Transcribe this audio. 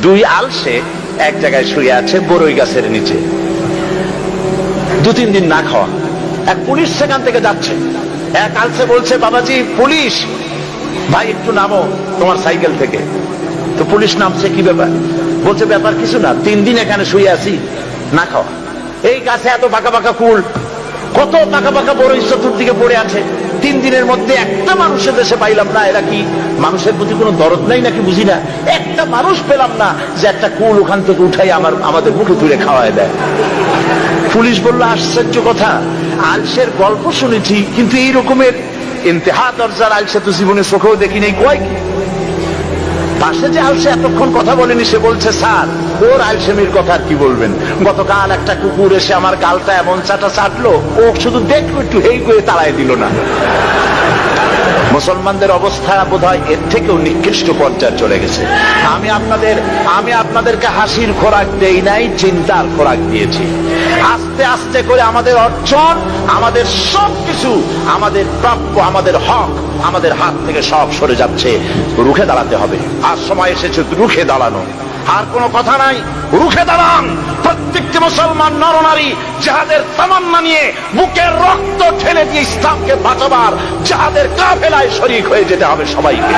দুই আলসে এক জায়গায় শুয়ে আছে বড়ই গাছের নিচে, 2-3 দিন না খাওয়া। এক পুলিশ সেখান থেকে যাচ্ছে, এক আলসে বলছে, বাবাজি পুলিশ, ভাই একটু নামো তোমার সাইকেল থেকে। তো পুলিশ নামছে, কি ব্যাপার? বলছে ব্যাপার কিছু না, 3 দিন এখানে শুয়ে আছি না খাওয়া। এই গাছে এত পাকা পাকা কুল, কত পাকা পাকা বড়ই চতুর্দিকে পড়ে আছে, 3 দিনের মধ্যে একটা মানুষের দেশে পাইলাম না। এরা কি মানুষের প্রতি কোনো দরদ নাই নাকি বুঝি না, একটা মানুষ পেলাম না যে একটা কুল ওখান থেকে উঠাই আমাদের মুখে তুলে খাওয়ায় দেয়। পুলিশ বলল, আশ্চর্য কথা, আলসের গল্প শুনেছি কিন্তু এই রকমের ইন্তেহা দরজার আলসে তো জীবনে চোখেও দেখি নেই। কয় কি? পাশে যে আলসে এতক্ষণ কথা বলেনি সে বলছে, স্যার ওর আলসেমির কথা আর কি বলবেন, গতকাল একটা কুকুর এসে আমার গালটা এমন চাটলো, ও শুধু দেখলো একটু হেই করে তাড়াই দিল না। মুসলমানদের অবস্থা বোধহয় এর থেকেও নিকৃষ্ট পর্যায়ে চলে গেছে। আমি আপনাদেরকে হাসির খোরাক দেই নাই, চিন্তার খোরাক দিয়েছি। আস্তে আস্তে করে আমাদের অর্জন, আমাদের সবকিছু, আমাদের প্রাপ্য, আমাদের হক আমাদের হাত থেকে সব সরে যাচ্ছে। রুখে দাঁড়াতে হবে। আর সময় এসেছে রুখে দাঁড়ানো, আর কোনো কথা নাই। রুখে দাঁড়ান প্রত্যেকটি মুসলমান নরনারী, যাহাদের তামান্না নিয়ে বুকের রক্ত ঠেলে দিয়ে ইসলামকে বাঁচাবার, যাহাদের কাফেলায় শরীক হয়ে যেতে হবে সবাইকে।